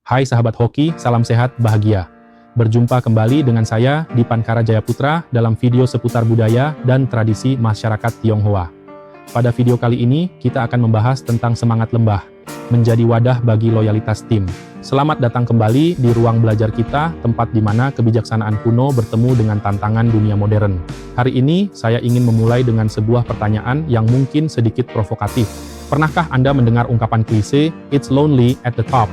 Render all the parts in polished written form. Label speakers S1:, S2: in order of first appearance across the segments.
S1: Hai sahabat hoki, salam sehat, bahagia. Berjumpa kembali dengan saya, Dipan Karajayaputra, dalam video seputar budaya dan tradisi masyarakat Tionghoa. Pada video kali ini, kita akan membahas tentang semangat lembah, menjadi wadah bagi loyalitas tim. Selamat datang kembali di ruang belajar kita, tempat di mana kebijaksanaan kuno bertemu dengan tantangan dunia modern. Hari ini, saya ingin memulai dengan sebuah pertanyaan yang mungkin sedikit provokatif. Pernahkah Anda mendengar ungkapan klise, "It's lonely at the top"?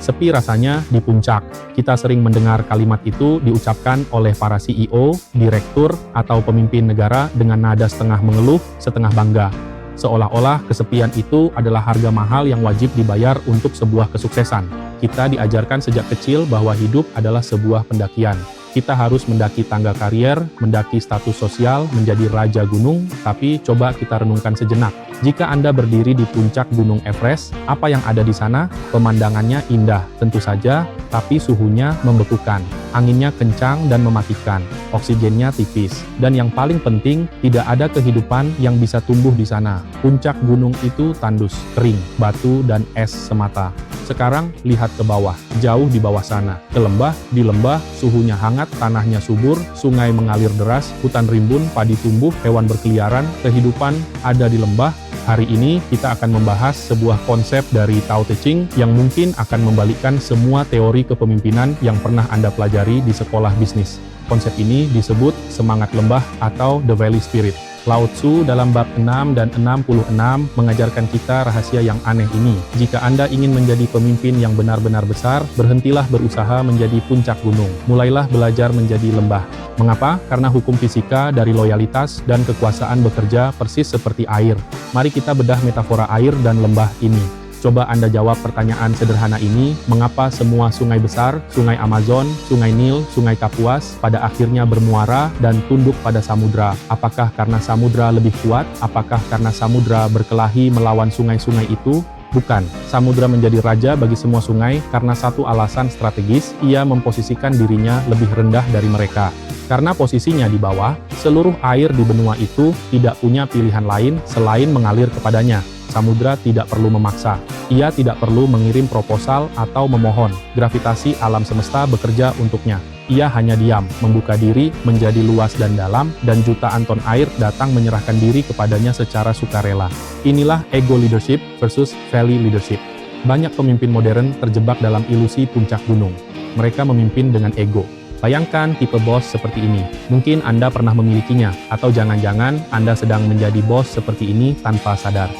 S1: Sepi rasanya di puncak. Kita sering mendengar kalimat itu diucapkan oleh para CEO, direktur, atau pemimpin negara dengan nada setengah mengeluh, setengah bangga. Seolah-olah kesepian itu adalah harga mahal yang wajib dibayar untuk sebuah kesuksesan. Kita diajarkan sejak kecil bahwa hidup adalah sebuah pendakian. Kita harus mendaki tangga karier, mendaki status sosial, menjadi raja gunung, tapi coba kita renungkan sejenak. Jika Anda berdiri di puncak Gunung Everest, apa yang ada di sana? Pemandangannya indah, tentu saja, tapi suhunya membekukan. Anginnya kencang dan mematikan, oksigennya tipis. Dan yang paling penting, tidak ada kehidupan yang bisa tumbuh di sana. Puncak gunung itu tandus, kering, batu dan es semata. Sekarang, lihat ke bawah, jauh di bawah sana. Ke lembah, di lembah, suhunya hangat, tanahnya subur, sungai mengalir deras, hutan rimbun, padi tumbuh, hewan berkeliaran, kehidupan ada di lembah. Hari ini, kita akan membahas sebuah konsep dari Tao Te Ching yang mungkin akan membalikkan semua teori kepemimpinan yang pernah Anda pelajari di sekolah bisnis. Konsep ini disebut semangat lembah atau The Valley Spirit. Lao Tzu dalam bab 6 dan 66 mengajarkan kita rahasia yang aneh ini. Jika Anda ingin menjadi pemimpin yang benar-benar besar, berhentilah berusaha menjadi puncak gunung. Mulailah belajar menjadi lembah. Mengapa? Karena hukum fisika dari loyalitas dan kekuasaan bekerja persis seperti air. Mari kita bedah metafora air dan lembah ini. Coba Anda jawab pertanyaan sederhana ini, mengapa semua sungai besar, sungai Amazon, sungai Nil, sungai Kapuas, pada akhirnya bermuara dan tunduk pada samudra? Apakah karena samudra lebih kuat? Apakah karena samudra berkelahi melawan sungai-sungai itu? Bukan. Samudra menjadi raja bagi semua sungai karena satu alasan strategis, ia memposisikan dirinya lebih rendah dari mereka. Karena posisinya di bawah, seluruh air di benua itu tidak punya pilihan lain selain mengalir kepadanya. Samudra tidak perlu memaksa. Ia tidak perlu mengirim proposal atau memohon. Gravitasi alam semesta bekerja untuknya. Ia hanya diam, membuka diri, menjadi luas dan dalam, dan jutaan ton air datang menyerahkan diri kepadanya secara sukarela. Inilah ego leadership versus valley leadership. Banyak pemimpin modern terjebak dalam ilusi puncak gunung. Mereka memimpin dengan ego. Bayangkan tipe bos seperti ini. Mungkin Anda pernah memilikinya, atau jangan-jangan Anda sedang menjadi bos seperti ini tanpa sadar.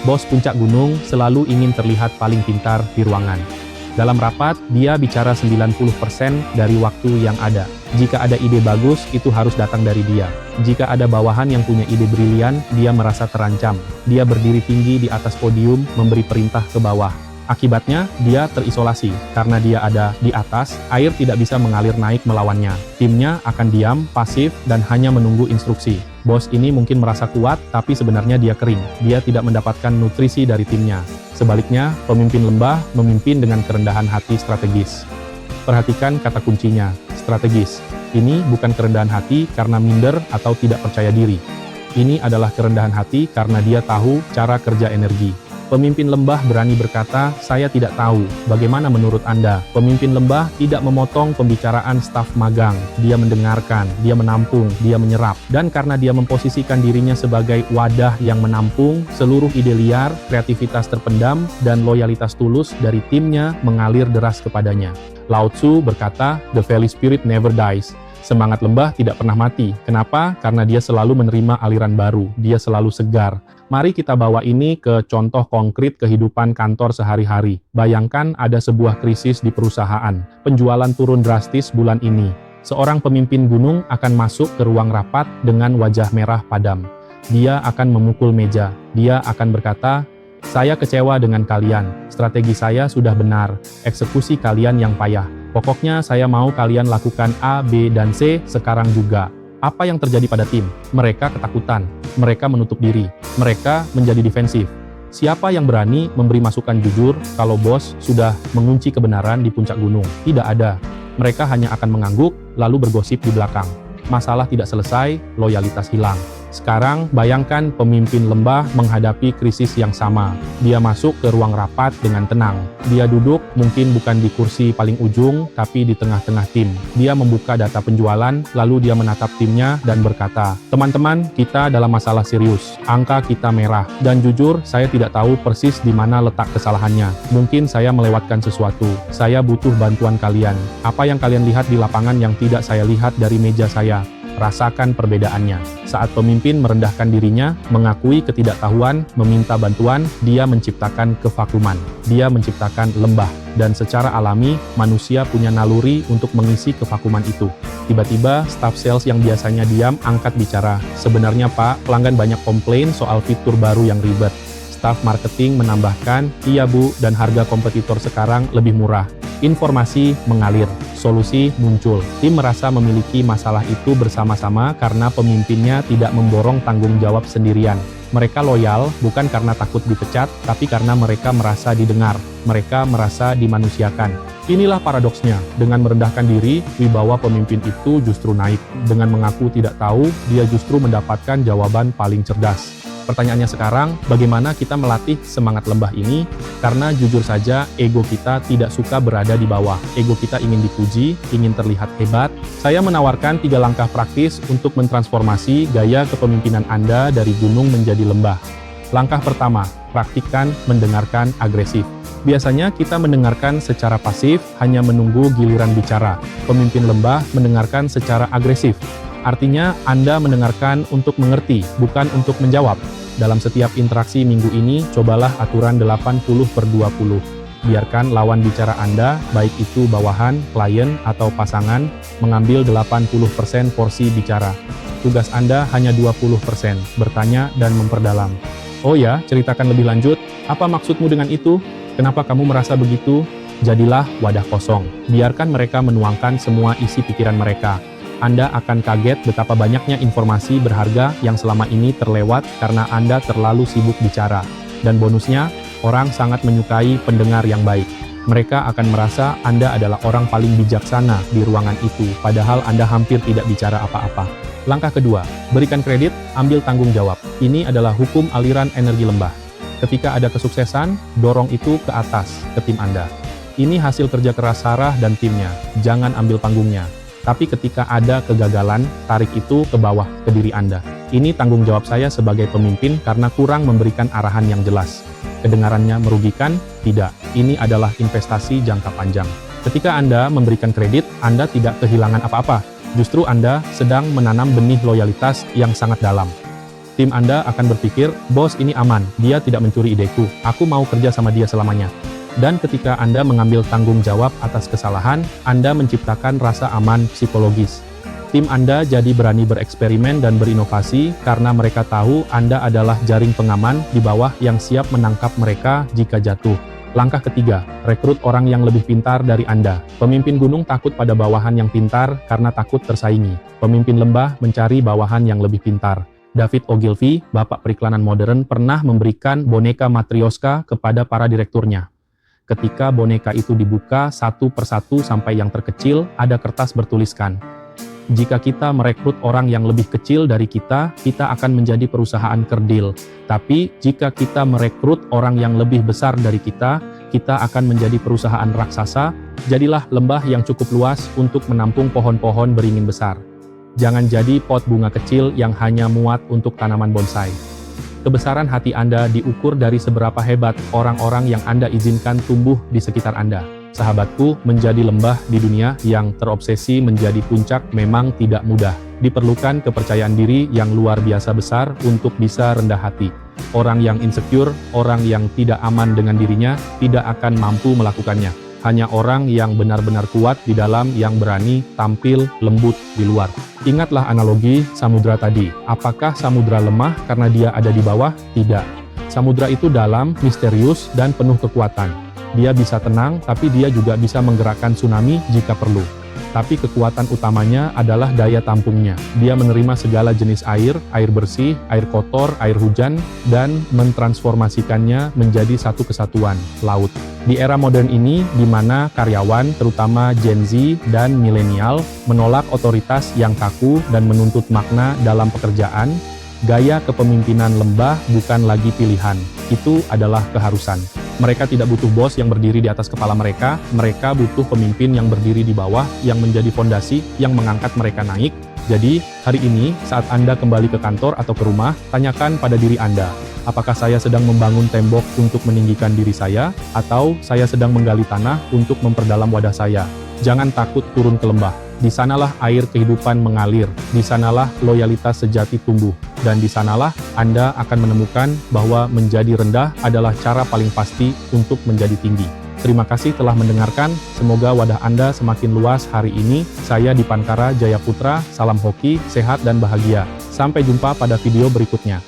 S1: Bos puncak gunung selalu ingin terlihat paling pintar di ruangan. Dalam rapat, dia bicara 90% dari waktu yang ada. Jika ada ide bagus, itu harus datang dari dia. Jika ada bawahan yang punya ide brilian, dia merasa terancam. Dia berdiri tinggi di atas podium, memberi perintah ke bawah. Akibatnya, dia terisolasi. Karena dia ada di atas, air tidak bisa mengalir naik melawannya. Timnya akan diam, pasif, dan hanya menunggu instruksi. Bos ini mungkin merasa kuat, tapi sebenarnya dia kering. Dia tidak mendapatkan nutrisi dari timnya. Sebaliknya, pemimpin lembah memimpin dengan kerendahan hati strategis. Perhatikan kata kuncinya, strategis. Ini bukan kerendahan hati karena minder atau tidak percaya diri. Ini adalah kerendahan hati karena dia tahu cara kerja energi. Pemimpin lembah berani berkata, "Saya tidak tahu. Bagaimana menurut Anda?" Pemimpin lembah tidak memotong pembicaraan staf magang. Dia mendengarkan, dia menampung, dia menyerap. Dan karena dia memposisikan dirinya sebagai wadah yang menampung, seluruh ide liar, kreativitas terpendam, dan loyalitas tulus dari timnya mengalir deras kepadanya. Lao Tzu berkata, "The valley spirit never dies." Semangat lembah tidak pernah mati. Kenapa? Karena dia selalu menerima aliran baru. Dia selalu segar. Mari kita bawa ini ke contoh konkret kehidupan kantor sehari-hari. Bayangkan ada sebuah krisis di perusahaan. Penjualan turun drastis bulan ini. Seorang pemimpin gunung akan masuk ke ruang rapat dengan wajah merah padam. Dia akan memukul meja. Dia akan berkata, "Saya kecewa dengan kalian. Strategi saya sudah benar. Eksekusi kalian yang payah. Pokoknya saya mau kalian lakukan A, B, dan C sekarang juga." Apa yang terjadi pada tim? Mereka ketakutan. Mereka menutup diri. Mereka menjadi defensif. Siapa yang berani memberi masukan jujur kalau bos sudah mengunci kebenaran di puncak gunung? Tidak ada. Mereka hanya akan mengangguk, lalu bergosip di belakang. Masalah tidak selesai, loyalitas hilang. Sekarang, bayangkan pemimpin lembah menghadapi krisis yang sama. Dia masuk ke ruang rapat dengan tenang. Dia duduk, mungkin bukan di kursi paling ujung, tapi di tengah-tengah tim. Dia membuka data penjualan, lalu dia menatap timnya dan berkata, "Teman-teman, kita dalam masalah serius. Angka kita merah. Dan jujur, saya tidak tahu persis di mana letak kesalahannya. Mungkin saya melewatkan sesuatu. Saya butuh bantuan kalian. Apa yang kalian lihat di lapangan yang tidak saya lihat dari meja saya? Rasakan perbedaannya." Saat pemimpin merendahkan dirinya, mengakui ketidaktahuan, meminta bantuan, dia menciptakan kevakuman. Dia menciptakan lembah. Dan secara alami, manusia punya naluri untuk mengisi kevakuman itu. Tiba-tiba, staf sales yang biasanya diam angkat bicara. "Sebenarnya Pak, pelanggan banyak komplain soal fitur baru yang ribet." Staf marketing menambahkan, "Iya Bu, dan harga kompetitor sekarang lebih murah." Informasi mengalir, solusi muncul. Tim merasa memiliki masalah itu bersama-sama karena pemimpinnya tidak memborong tanggung jawab sendirian. Mereka loyal bukan karena takut dipecat, tapi karena mereka merasa didengar. Mereka merasa dimanusiakan. Inilah paradoksnya, dengan merendahkan diri, wibawa pemimpin itu justru naik. Dengan mengaku tidak tahu, dia justru mendapatkan jawaban paling cerdas. Pertanyaannya sekarang, bagaimana kita melatih semangat lembah ini? Karena jujur saja, ego kita tidak suka berada di bawah. Ego kita ingin dipuji, ingin terlihat hebat. Saya menawarkan 3 langkah praktis untuk mentransformasi gaya kepemimpinan Anda dari gunung menjadi lembah. Langkah pertama, praktikkan mendengarkan agresif. Biasanya kita mendengarkan secara pasif, hanya menunggu giliran bicara. Pemimpin lembah mendengarkan secara agresif. Artinya, Anda mendengarkan untuk mengerti, bukan untuk menjawab. Dalam setiap interaksi minggu ini, cobalah aturan 80/20. Biarkan lawan bicara Anda, baik itu bawahan, klien, atau pasangan, mengambil 80% porsi bicara. Tugas Anda hanya 20%, bertanya dan memperdalam. "Oh ya, ceritakan lebih lanjut. Apa maksudmu dengan itu? Kenapa kamu merasa begitu?" Jadilah wadah kosong. Biarkan mereka menuangkan semua isi pikiran mereka. Anda akan kaget betapa banyaknya informasi berharga yang selama ini terlewat karena Anda terlalu sibuk bicara. Dan bonusnya, orang sangat menyukai pendengar yang baik. Mereka akan merasa Anda adalah orang paling bijaksana di ruangan itu, padahal Anda hampir tidak bicara apa-apa. Langkah kedua, berikan kredit, ambil tanggung jawab. Ini adalah hukum aliran energi lembah. Ketika ada kesuksesan, dorong itu ke atas, ke tim Anda. Ini hasil kerja keras Sarah dan timnya, jangan ambil panggungnya. Tapi ketika ada kegagalan, tarik itu ke bawah, ke diri Anda. Ini tanggung jawab saya sebagai pemimpin karena kurang memberikan arahan yang jelas. Kedengarannya merugikan? Tidak. Ini adalah investasi jangka panjang. Ketika Anda memberikan kredit, Anda tidak kehilangan apa-apa. Justru Anda sedang menanam benih loyalitas yang sangat dalam. Tim Anda akan berpikir, "Bos ini aman, dia tidak mencuri ideku, aku mau kerja sama dia selamanya." Dan ketika Anda mengambil tanggung jawab atas kesalahan, Anda menciptakan rasa aman psikologis. Tim Anda jadi berani bereksperimen dan berinovasi karena mereka tahu Anda adalah jaring pengaman di bawah yang siap menangkap mereka jika jatuh. Langkah ketiga, rekrut orang yang lebih pintar dari Anda. Pemimpin gunung takut pada bawahan yang pintar karena takut tersaingi. Pemimpin lembah mencari bawahan yang lebih pintar. David Ogilvy, bapak periklanan modern, pernah memberikan boneka Matryoshka kepada para direkturnya. Ketika boneka itu dibuka satu persatu sampai yang terkecil, ada kertas bertuliskan, "Jika kita merekrut orang yang lebih kecil dari kita, kita akan menjadi perusahaan kerdil. Tapi jika kita merekrut orang yang lebih besar dari kita, kita akan menjadi perusahaan raksasa. Jadilah lembah yang cukup luas untuk menampung pohon-pohon beringin besar. Jangan jadi pot bunga kecil yang hanya muat untuk tanaman bonsai." Kebesaran hati Anda diukur dari seberapa hebat orang-orang yang Anda izinkan tumbuh di sekitar Anda. Sahabatku, menjadi lembah di dunia yang terobsesi menjadi puncak memang tidak mudah. Diperlukan kepercayaan diri yang luar biasa besar untuk bisa rendah hati. Orang yang insecure, orang yang tidak aman dengan dirinya, tidak akan mampu melakukannya. Hanya orang yang benar-benar kuat di dalam yang berani tampil lembut di luar. Ingatlah analogi samudra tadi. Apakah samudra lemah karena dia ada di bawah? Tidak. Samudra itu dalam, misterius, dan penuh kekuatan. Dia bisa tenang, tapi dia juga bisa menggerakkan tsunami jika perlu. Tapi kekuatan utamanya adalah daya tampungnya. Dia menerima segala jenis air, air bersih, air kotor, air hujan, dan mentransformasikannya menjadi satu kesatuan, laut. Di era modern ini, di mana karyawan, terutama Gen Z dan milenial, menolak otoritas yang kaku dan menuntut makna dalam pekerjaan, Gaya kepemimpinan lembah bukan lagi pilihan, itu adalah keharusan. Mereka tidak butuh bos yang berdiri di atas kepala mereka butuh pemimpin yang berdiri di bawah, yang menjadi fondasi, yang mengangkat mereka naik. Jadi, hari ini, saat Anda kembali ke kantor atau ke rumah, tanyakan pada diri Anda, apakah saya sedang membangun tembok untuk meninggikan diri saya, atau saya sedang menggali tanah untuk memperdalam wadah saya? Jangan takut turun ke lembah. Di sanalah air kehidupan mengalir, di sanalah loyalitas sejati tumbuh, dan di sanalah Anda akan menemukan bahwa menjadi rendah adalah cara paling pasti untuk menjadi tinggi. Terima kasih telah mendengarkan, semoga wadah Anda semakin luas hari ini. Saya Dipankara Jayaputra, salam hoki, sehat dan bahagia. Sampai jumpa pada video berikutnya.